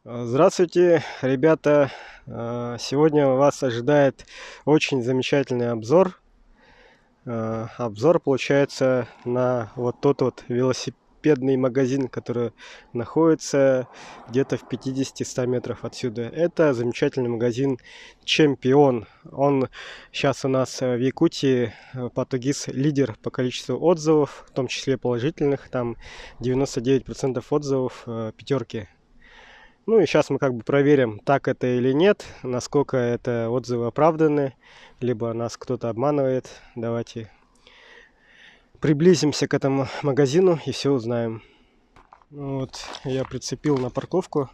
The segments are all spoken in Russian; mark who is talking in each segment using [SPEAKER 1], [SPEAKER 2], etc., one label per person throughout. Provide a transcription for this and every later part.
[SPEAKER 1] Здравствуйте, ребята! Сегодня вас ожидает очень замечательный обзор. Обзор получается на вот тот вот велосипедный магазин, который находится где-то в 50-100 метров отсюда. Это замечательный магазин Чемпион. Он сейчас у нас в Якутии, Португиз, лидер по количеству отзывов, в том числе положительных. Там 99% отзывов пятерки. Ну и сейчас мы как бы проверим, так это или нет, насколько это отзывы оправданы, либо нас кто-то обманывает. Давайте приблизимся к этому магазину и все узнаем. Вот, я прицепил на парковку.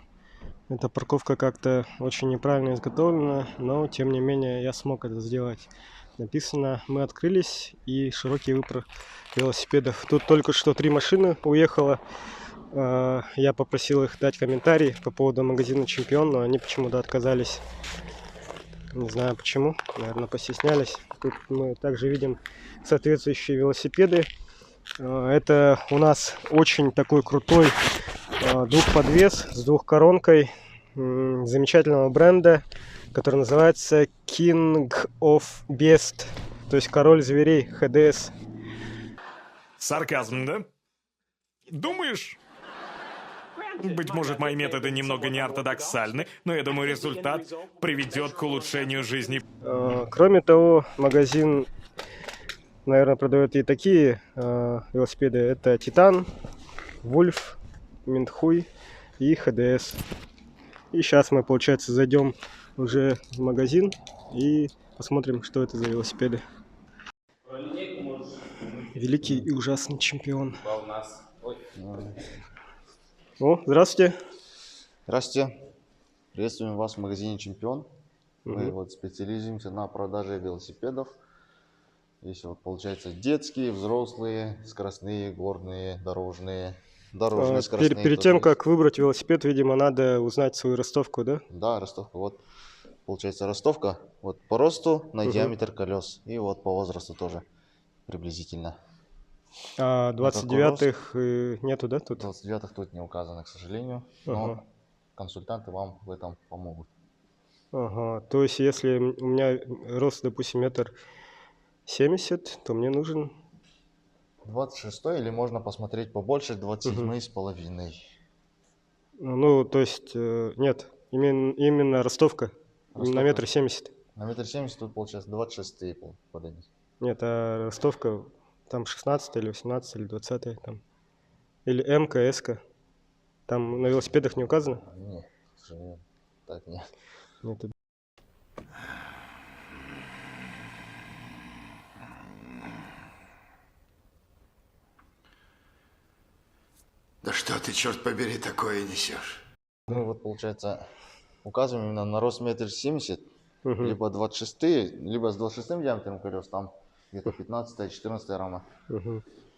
[SPEAKER 1] Эта парковка как-то очень неправильно изготовлена, но тем не менее я смог это сделать. Написано: мы открылись, и широкий выбор велосипедов. Тут только что 3 машины уехало. Я попросил их дать комментарий по поводу магазина Чемпион, но они почему-то отказались. Не знаю почему, наверное, постеснялись. Тут мы также видим соответствующие велосипеды. Это у нас очень такой крутой двухподвес с двухкоронкой замечательного бренда, который называется King of Beast, то есть король зверей, ХДС.
[SPEAKER 2] Сарказм, да? Думаешь? Быть может, мои методы немного неортодоксальны, но я думаю, результат приведет к улучшению жизни.
[SPEAKER 1] Кроме того, магазин, наверное, продает и такие велосипеды. Это Титан, Вульф, Минтхуй и ХДС. И сейчас мы, получается, зайдем уже в магазин и посмотрим, что это за велосипеды. Великий и ужасный чемпион. О, здравствуйте.
[SPEAKER 3] Здравствуйте. Приветствуем вас в магазине Чемпион. Мы вот специализируемся на продаже велосипедов. Здесь вот получается детские, взрослые, скоростные, горные, дорожные, скоростные.
[SPEAKER 1] Перед тем, как выбрать велосипед, видимо, надо узнать свою ростовку, да?
[SPEAKER 3] Да, ростовка. Вот получается ростовка вот по росту на диаметр колес. И вот по возрасту тоже приблизительно.
[SPEAKER 1] А 29-х нету, да, тут?
[SPEAKER 3] 29-х тут не указано, к сожалению. Но консультанты вам в этом помогут.
[SPEAKER 1] Ага, то есть если у меня рост, допустим, 1,70 м, то мне нужен
[SPEAKER 3] 26 или можно посмотреть побольше, 27,5.
[SPEAKER 1] Ну, то есть, нет, именно ростовка, на 1,70 м.
[SPEAKER 3] На 1,70 м тут получается 26 подойдет.
[SPEAKER 1] Нет, а ростовка там 16 или 18 или 20 там. Или М-ка, С-ка. Там на велосипедах не указано?
[SPEAKER 3] Нет, к сожалению, так нет.
[SPEAKER 1] Нет.
[SPEAKER 4] Да что ты, черт побери, такое несешь?
[SPEAKER 3] Ну вот получается, указываем именно на рост 1,70 м, либо 26, либо с 26 диаметром колес, там где-то 15-14 рама.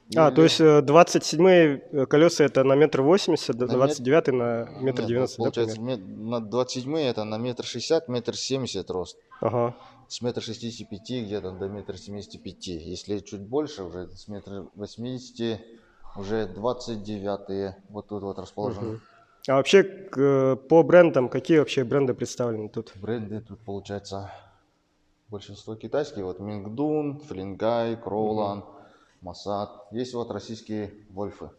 [SPEAKER 1] То есть 27 колеса это на 1,80 м, 29 на 1,90 м.
[SPEAKER 3] Получается, на 27 это на 1,60 м, 1,70 м рост.
[SPEAKER 1] Ага.
[SPEAKER 3] С 1,65 м где-то до 1,75 м. Если чуть больше, уже с 1,80 м, уже 29 вот тут вот расположены.
[SPEAKER 1] А вообще по брендам, какие вообще бренды представлены тут?
[SPEAKER 3] Бренды тут получается большинство китайские, вот Мингдун, Флингай, Кроулан, Масад. Есть вот российские Вольфы.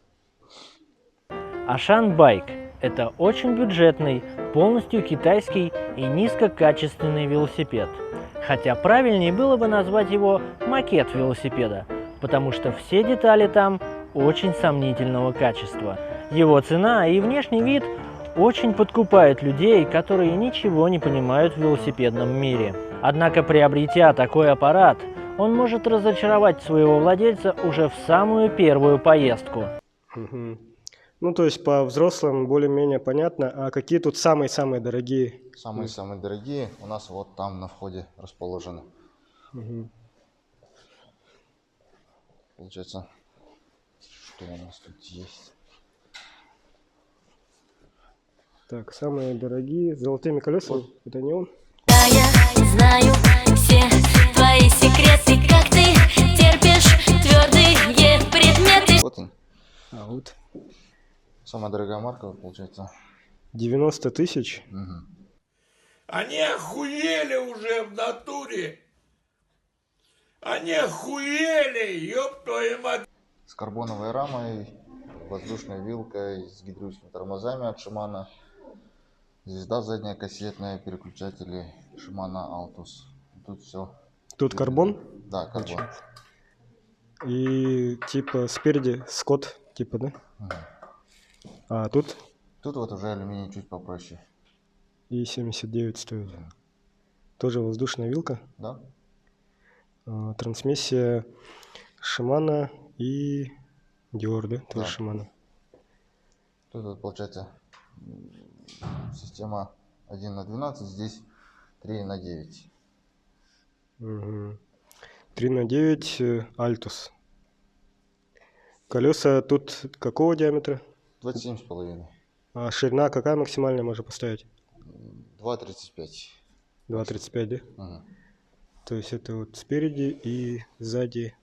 [SPEAKER 5] Ашан Байк – это очень бюджетный, полностью китайский и низкокачественный велосипед. Хотя правильнее было бы назвать его макет велосипеда, потому что все детали там очень сомнительного качества. Его цена и внешний вид очень подкупают людей, которые ничего не понимают в велосипедном мире. Однако, приобретя такой аппарат, он может разочаровать своего владельца уже в самую первую поездку.
[SPEAKER 1] Ну, то есть по взрослым более-менее понятно. А какие тут самые-самые дорогие?
[SPEAKER 3] Самые-самые дорогие у нас вот там на входе расположены. Получается, что у нас тут есть?
[SPEAKER 1] Так, самые дорогие, с золотыми колесами, это не он?
[SPEAKER 6] Да, я знаю все твои секреты, как ты терпишь твердые предметы.
[SPEAKER 3] Вот он.
[SPEAKER 1] А вот.
[SPEAKER 3] Самая дорогая марка, получается,
[SPEAKER 1] 90 тысяч?
[SPEAKER 3] Мгм.
[SPEAKER 7] Они охуели уже в натуре. Они охуели, ёб твою мать.
[SPEAKER 3] С карбоновой рамой, воздушной вилкой, с гидравлическими тормозами от Шимана. Звезда задняя кассетная, переключатели Шимана Altus. Тут все.
[SPEAKER 1] Тут карбон?
[SPEAKER 3] Да, карбон.
[SPEAKER 1] И типа спереди скот, типа, да?
[SPEAKER 3] Мгм.
[SPEAKER 1] А тут
[SPEAKER 3] Тут вот уже алюминий чуть попроще.
[SPEAKER 1] и 79 стоит. Тоже воздушная вилка.
[SPEAKER 3] Да?
[SPEAKER 1] Трансмиссия Шимана и Диор, да? Тоже
[SPEAKER 3] Да.
[SPEAKER 1] Шимана.
[SPEAKER 3] Тут вот получается система 1/12, здесь 3/9.
[SPEAKER 1] 3/9 Altus. Колеса тут какого диаметра?
[SPEAKER 3] 27,5.
[SPEAKER 1] А ширина какая максимальная можно поставить?
[SPEAKER 3] 2,35.
[SPEAKER 1] 2,35, да?
[SPEAKER 3] Мгм.
[SPEAKER 1] То есть это вот спереди и сзади.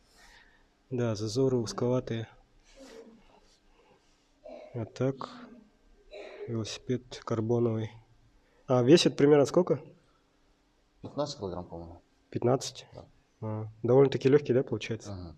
[SPEAKER 1] Да, зазоры узковатые. А так, велосипед карбоновый. А весит примерно сколько?
[SPEAKER 3] 15 килограмм, по-моему.
[SPEAKER 1] 15?
[SPEAKER 3] Да.
[SPEAKER 1] Довольно-таки легкий, да, получается?
[SPEAKER 3] Мгм.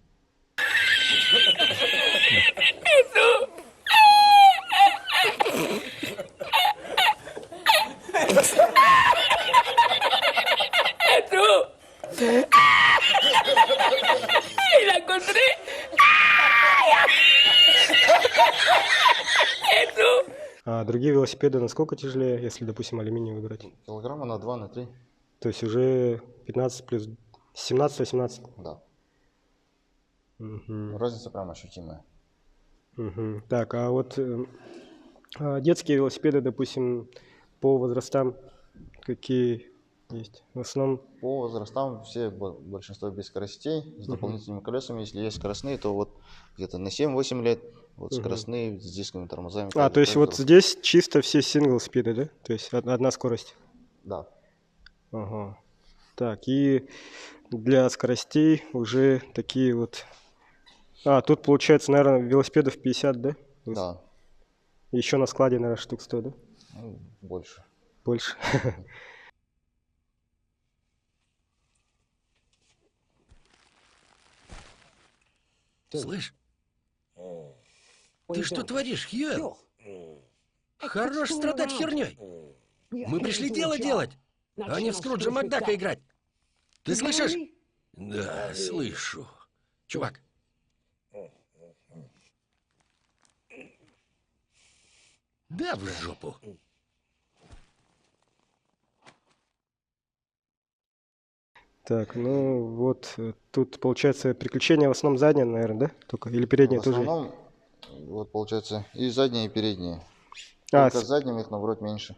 [SPEAKER 1] А другие велосипеды насколько тяжелее, если, допустим, алюминий выбрать?
[SPEAKER 3] Килограмма на 2, на 3.
[SPEAKER 1] То есть уже 15 плюс 17-18.
[SPEAKER 3] Да.
[SPEAKER 1] Мгм.
[SPEAKER 3] Разница прям ощутимая.
[SPEAKER 1] Мгм. Так, а вот детские велосипеды, допустим, по возрастам какие есть? В основном,
[SPEAKER 3] По возрастам все, большинство без скоростей, с дополнительными колесами. Если есть скоростные, то вот где-то на 7-8 лет, вот скоростные с дисковыми тормозами.
[SPEAKER 1] то есть вот здесь чисто все сингл-спиды, да? То есть одна скорость.
[SPEAKER 3] Да.
[SPEAKER 1] Ага. Так, и для скоростей уже такие вот... тут получается, наверное, велосипедов 50, да?
[SPEAKER 3] Да.
[SPEAKER 1] Еще на складе, наверное, штук 100, да?
[SPEAKER 3] Ну, больше.
[SPEAKER 1] Больше.
[SPEAKER 8] Слышь, ты что творишь, Хьюэлл? Хорош страдать херней. Мы пришли дело делать, а не в Скруджа Макдака играть. Ты слышишь? Да, слышу. Чувак. Да в жопу.
[SPEAKER 1] Так, ну вот тут получается приключения в основном задние, наверное, да? Только или передние
[SPEAKER 3] В
[SPEAKER 1] тоже?
[SPEAKER 3] основном, вот получается, и задние, и передние.
[SPEAKER 1] А,
[SPEAKER 3] Только задним их, наоборот, меньше.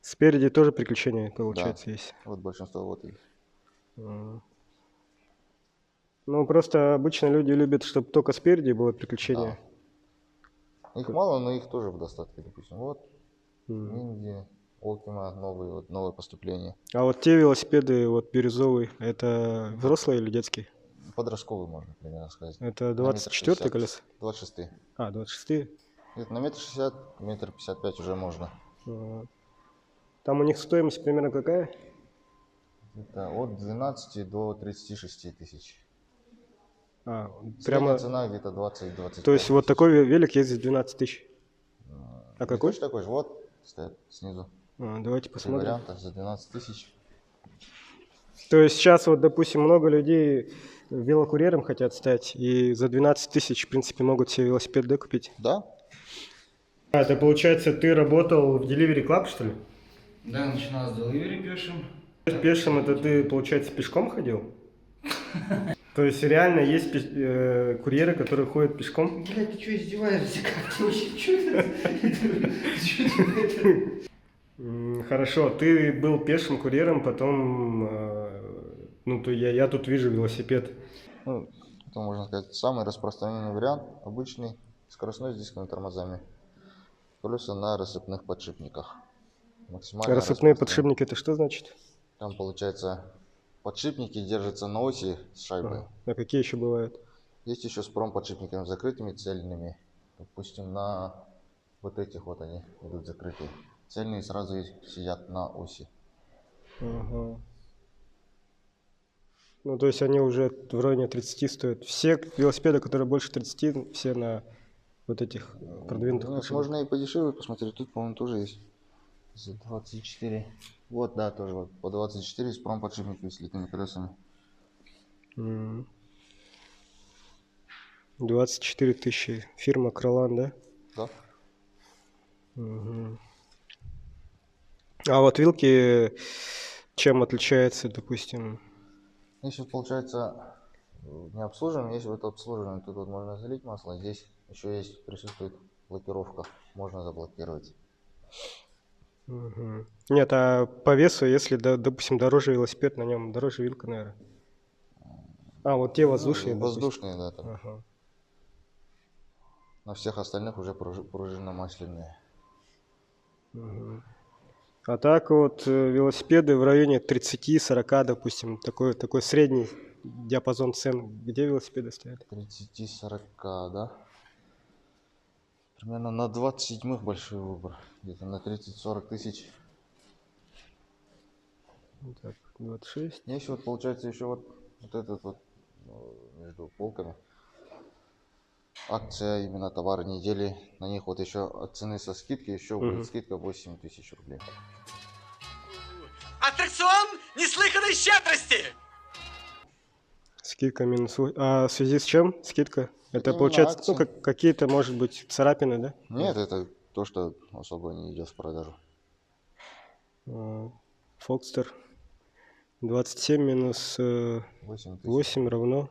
[SPEAKER 1] спереди тоже приключения, получается, есть.
[SPEAKER 3] Вот большинство вот их.
[SPEAKER 1] Ну, просто обычно люди любят, чтобы только спереди было приключение.
[SPEAKER 3] Да. Их мало, но их тоже в достатке, допустим. Вот, Минди, Окима, новое поступление.
[SPEAKER 1] А вот те велосипеды, вот бирюзовый, это взрослые или детские?
[SPEAKER 3] Подростковый, можно примерно сказать.
[SPEAKER 1] Это
[SPEAKER 3] На метр
[SPEAKER 1] 24-й
[SPEAKER 3] 60.
[SPEAKER 1] колеса?
[SPEAKER 3] 26.
[SPEAKER 1] 26-е?
[SPEAKER 3] Это на 1,60 м, 1,55 м уже можно.
[SPEAKER 1] Там у них стоимость примерно какая?
[SPEAKER 3] Это от 12 до 36 тысяч.
[SPEAKER 1] Прямо...
[SPEAKER 3] Средняя цена где-то 20-25.
[SPEAKER 1] То есть вот такой велик есть за 12 тысяч. А какой?
[SPEAKER 3] Точно такой же, вот, стоит снизу.
[SPEAKER 1] Давайте
[SPEAKER 3] Три
[SPEAKER 1] посмотрим.
[SPEAKER 3] варианта за 12 тысяч.
[SPEAKER 1] То есть сейчас вот, допустим, много людей велокурьером хотят стать, и за 12 тысяч, в принципе, могут себе велосипед, да, купить?
[SPEAKER 3] Да?
[SPEAKER 1] Это получается, ты работал в Delivery Club, что ли?
[SPEAKER 9] Да, начинал с Delivery пешим.
[SPEAKER 1] Пешим это ты, получается, пешком ходил? То есть реально есть курьеры, которые ходят пешком?
[SPEAKER 9] Блядь, ты что, издеваешься? Как ты вообще?
[SPEAKER 1] Хорошо, ты был пешим курьером, потом, я тут вижу велосипед.
[SPEAKER 3] Ну, это, можно сказать, самый распространенный вариант. Обычный, скоростной с дисковыми тормозами. Колеса на рассыпных подшипниках. Максимально
[SPEAKER 1] Рассыпные
[SPEAKER 3] распространенный.
[SPEAKER 1] подшипники, это что значит?
[SPEAKER 3] Там, получается, подшипники держатся на оси с шайбой.
[SPEAKER 1] А какие еще бывают?
[SPEAKER 3] Есть еще с промподшипниками закрытыми, цельными. Допустим, на Вот этих вот они идут закрытые. Цельные сразу сидят на оси.
[SPEAKER 1] Ага. Ну, то есть они уже в районе 30 стоят. Все велосипеды, которые больше 30, все на вот этих продвинутых
[SPEAKER 3] Нет,
[SPEAKER 1] машинах.
[SPEAKER 3] можно и подешевле посмотреть. Тут, по-моему, тоже есть. За 24. Вот, да, тоже вот. По 24 с промподшипниками с литыми колесами.
[SPEAKER 1] 24 тысячи. Фирма Кролан, да?
[SPEAKER 3] Да.
[SPEAKER 1] Мгм. А вот вилки чем отличаются, допустим?
[SPEAKER 3] Если получается не обслуживаем, если вот обслуживаем, тут вот можно залить масло. Здесь еще есть, присутствует блокировка. Можно заблокировать.
[SPEAKER 1] Мгм. Нет, а по весу, если, допустим, дороже велосипед, на нем дороже вилка, наверное. А, вот те воздушные,
[SPEAKER 3] Ну,
[SPEAKER 1] допустим.
[SPEAKER 3] воздушные, да. Там.
[SPEAKER 1] Ага.
[SPEAKER 3] На всех остальных уже пружинно-масляные.
[SPEAKER 1] Мгм. А так вот велосипеды в районе 30-40, допустим, такой средний диапазон цен. Где велосипеды стоят?
[SPEAKER 3] 30-40, да? Примерно на 27-х большой выбор. Где-то на 30-40 тысяч.
[SPEAKER 1] Вот так, 26.
[SPEAKER 3] Есть вот, получается, еще вот этот вот между полками. Акция именно товар недели. На них вот еще от цены со скидки еще будет скидка 8 тысяч рублей.
[SPEAKER 8] Аттракцион неслыханной щедрости!
[SPEAKER 1] Скидка минус. А в связи с чем скидка? Это
[SPEAKER 3] именно
[SPEAKER 1] получается, ну,
[SPEAKER 3] акция.
[SPEAKER 1] какие-то, может быть, царапины, да?
[SPEAKER 3] Нет, это то, что особо не идет в продажу.
[SPEAKER 1] Фокстер. 27 минус
[SPEAKER 3] 8 тысяч.
[SPEAKER 1] 8 равно.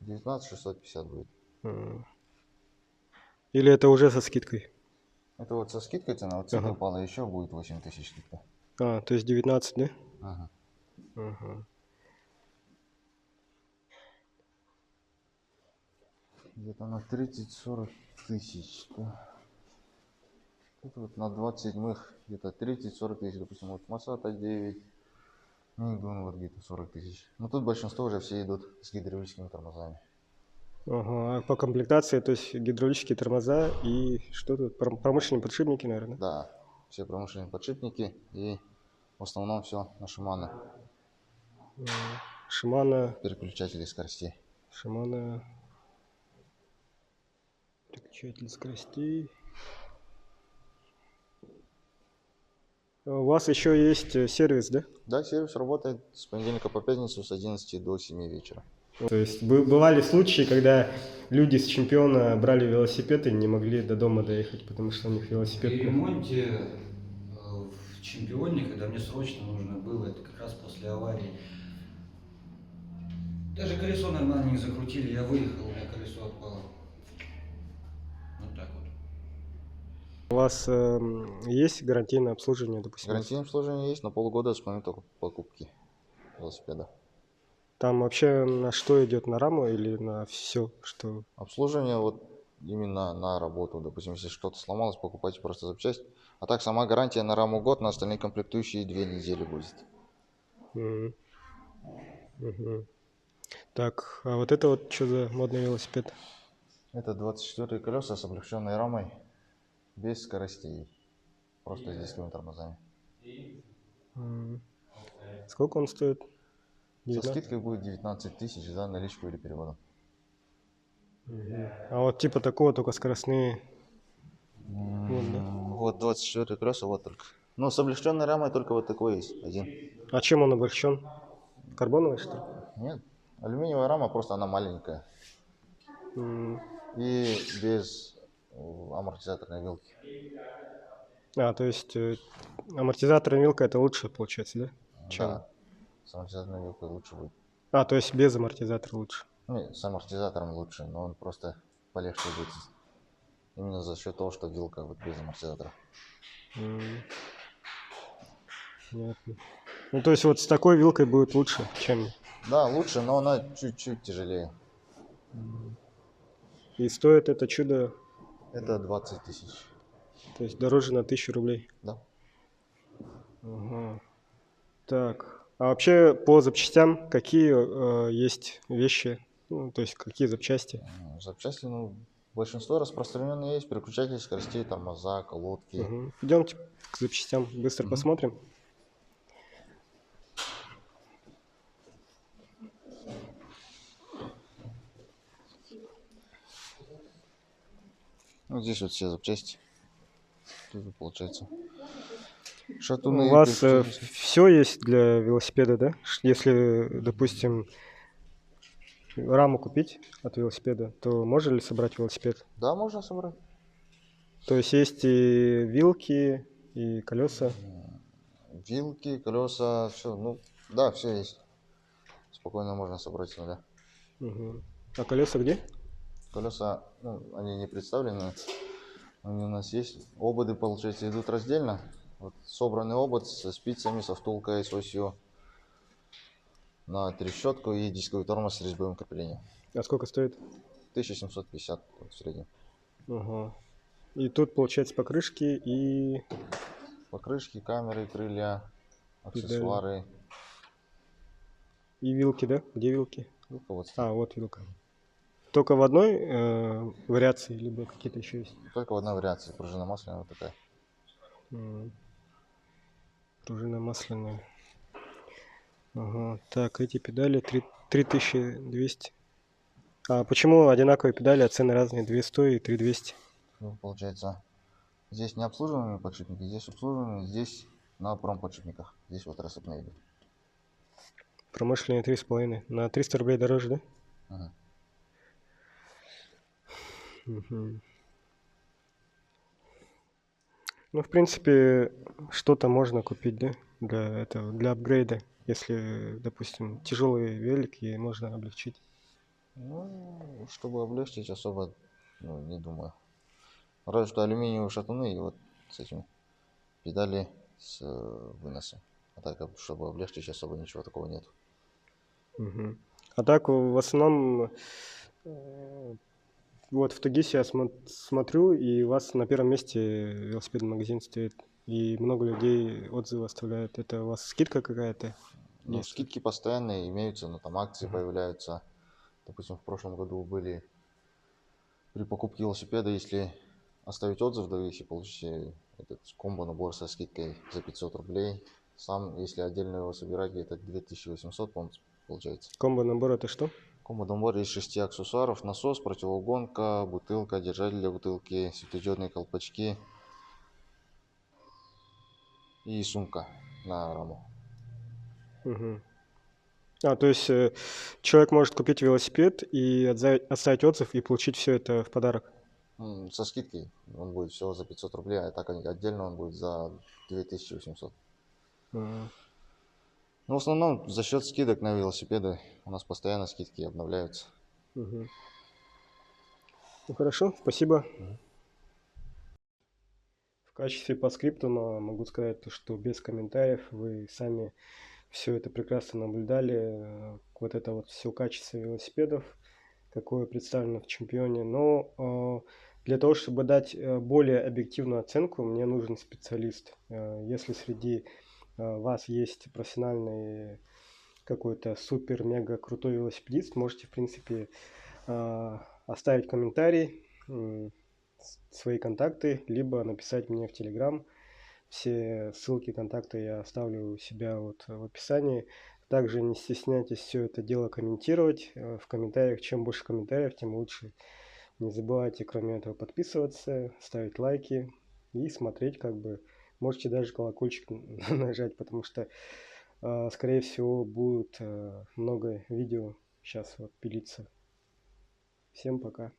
[SPEAKER 3] 19 650 будет.
[SPEAKER 1] Или это уже со скидкой?
[SPEAKER 3] Это вот со скидкой цена, вот цена упала, еще будет 8 тысяч скидка.
[SPEAKER 1] А, то есть 19, да?
[SPEAKER 3] Ага.
[SPEAKER 1] Ага.
[SPEAKER 3] Где-то на 30-40 тысяч. Да. Тут вот на 27-х где-то 30-40 тысяч. Допустим, вот Масата 9. Нингдун вот где-то 40 тысяч. Но тут большинство уже все идут с гидравлическими тормозами.
[SPEAKER 1] Ага. А по комплектации, то есть гидравлические тормоза и что тут? Промышленные подшипники, наверное?
[SPEAKER 3] Да, все промышленные подшипники и в основном все на Шимано.
[SPEAKER 1] Шимано.
[SPEAKER 3] Переключатели скоростей.
[SPEAKER 1] Шимано. Переключатель скоростей. У вас еще есть сервис, да?
[SPEAKER 3] Да, сервис работает с понедельника по пятницу с 11 до 7 вечера.
[SPEAKER 1] То есть бывали случаи, когда люди с чемпиона брали велосипед и не могли до дома доехать, потому что у них велосипед
[SPEAKER 9] При
[SPEAKER 1] плохо.
[SPEAKER 9] ремонте в чемпионе, когда мне срочно нужно было, это как раз после аварии. Даже колесо нормально не закрутили, я выехал, у меня колесо отпало. Вот так вот.
[SPEAKER 1] У вас есть гарантийное обслуживание, допустим?
[SPEAKER 3] Гарантийное обслуживание есть на полгода с момента покупки велосипеда.
[SPEAKER 1] Там вообще на что идет, на раму или на все, что?
[SPEAKER 3] Обслуживание вот именно на работу. Допустим, если что-то сломалось, покупайте просто запчасть. А так сама гарантия на раму год, на остальные комплектующие 2 недели будет.
[SPEAKER 1] Так, а вот это вот что за модный велосипед?
[SPEAKER 3] Это 24 колеса с облегченной рамой, без скоростей. Просто с дисковыми тормозами.
[SPEAKER 1] Сколько он стоит?
[SPEAKER 3] Со
[SPEAKER 1] 19?
[SPEAKER 3] скидкой будет 19 тысяч за наличку или переводом.
[SPEAKER 1] А вот типа такого, только скоростные. Вот, да.
[SPEAKER 3] Вот 24 колеса, вот только. Но с облегченной рамой только вот такой есть, один.
[SPEAKER 1] А чем он облегчен? Карбоновый, что ли?
[SPEAKER 3] Нет, алюминиевая рама, просто она маленькая. И без амортизаторной вилки.
[SPEAKER 1] А, то есть амортизаторная вилка это лучше получается, да? Чем?
[SPEAKER 3] Да, с амортизаторной вилкой лучше будет.
[SPEAKER 1] А, то есть без амортизатора лучше.
[SPEAKER 3] Ну, с амортизатором лучше, но он просто полегче будет. Именно за счет того, что вилка вот без амортизатора.
[SPEAKER 1] Понятно. Ну, то есть вот с такой вилкой будет лучше, чем...
[SPEAKER 3] Да, лучше, но она чуть-чуть тяжелее.
[SPEAKER 1] И стоит это чудо...
[SPEAKER 3] Это 20 тысяч.
[SPEAKER 1] То есть дороже на 1000 рублей.
[SPEAKER 3] Да.
[SPEAKER 1] Ага. Так, а вообще по запчастям какие есть вещи? Ну, то есть какие запчасти?
[SPEAKER 3] Запчасти, ну, Большинство распространенные есть, переключатели скоростей, тормоза, колодки.
[SPEAKER 1] Идемте к запчастям, быстро посмотрим.
[SPEAKER 3] Вот здесь вот все запчасти. Тут получается.
[SPEAKER 1] У
[SPEAKER 3] Шатуны,
[SPEAKER 1] вас
[SPEAKER 3] переключатели.
[SPEAKER 1] все есть для велосипеда, да? Если, допустим, раму купить от велосипеда, то можно ли собрать велосипед?
[SPEAKER 3] Да, можно собрать.
[SPEAKER 1] То есть и вилки, и колеса.
[SPEAKER 3] Вилки, колеса, все. Ну, да, все есть. Спокойно можно собрать с нуля.
[SPEAKER 1] А колеса где?
[SPEAKER 3] Колеса, ну, они не представлены. Они у нас есть. Ободы, получается, идут раздельно. Вот собранный обод со спицами, со втулкой, с осью на трещотку и дисковый тормоз с резьбовым креплением.
[SPEAKER 1] А сколько стоит?
[SPEAKER 3] 1750 в среднем.
[SPEAKER 1] Ага. И тут, получается, покрышки и
[SPEAKER 3] Покрышки, камеры, крылья, аксессуары.
[SPEAKER 1] и вилки, да? Где вилки?
[SPEAKER 3] Руководство.
[SPEAKER 1] А, вот вилка. Только в одной вариации, либо какие-то еще есть?
[SPEAKER 3] Только в одной вариации. Пружина масляная вот такая.
[SPEAKER 1] Пружина масляная. Ага. Так, эти педали 3200. А почему одинаковые педали, а цены разные? 200 и 3200.
[SPEAKER 3] Ну, получается, здесь не обслуживаемые подшипники, здесь обслуживаемые, здесь на промподшипниках. Здесь вот рассыпные идут.
[SPEAKER 1] Промышленные 3,5. На 300 рублей дороже, да?
[SPEAKER 3] Ага.
[SPEAKER 1] Ну, в принципе, что-то можно купить, да? Для этого, для апгрейда. Если, допустим, тяжелые велики, можно облегчить.
[SPEAKER 3] Ну, чтобы облегчить, особо, ну, не думаю. Разве что алюминиевые шатуны и вот с этим педали с выносом. А так, чтобы облегчить, особо ничего такого нет.
[SPEAKER 1] А так, в основном, вот в Тугисе я смотрю, и у вас на первом месте велосипедный магазин стоит, и много людей отзывы оставляют. Это у вас скидка какая-то?
[SPEAKER 3] Ну, скидки постоянные имеются, но там акции появляются. Допустим, в прошлом году были при покупке велосипеда, если оставить отзыв, да, если получите этот комбо-набор со скидкой за 500 рублей. Сам, если отдельно его собирать, где-то 2800, получается.
[SPEAKER 1] Комбо-набор это что?
[SPEAKER 3] Комбо-набор из 6 аксессуаров: насос, противоугонка, бутылка, держатель для бутылки, светодиодные колпачки и сумка на раму.
[SPEAKER 1] А, то есть человек может купить велосипед и оставить отзыв и получить все это в подарок?
[SPEAKER 3] Со скидкой он будет всего за 500 рублей, а так отдельно он будет за 2800. Ну, в основном за счет скидок на велосипеды. У нас постоянно скидки обновляются.
[SPEAKER 1] Ну хорошо, спасибо. В качестве постскриптума могу сказать, что без комментариев вы сами все это прекрасно наблюдали. Вот это вот все качество велосипедов, какое представлено в чемпионе. Но для того, чтобы дать более объективную оценку, мне нужен специалист. Если среди вас есть профессиональный какой-то супер-мега крутой велосипедист, можете, в принципе, оставить комментарий, свои контакты, либо написать мне в Telegram. Все ссылки, контакты я оставлю у себя вот в описании. Также не стесняйтесь все это дело комментировать в комментариях. Чем больше комментариев, тем лучше. Не забывайте, кроме этого, подписываться, ставить лайки и смотреть, как бы. Можете даже колокольчик нажать, потому что, скорее всего, будет много видео сейчас вот пилиться. Всем пока.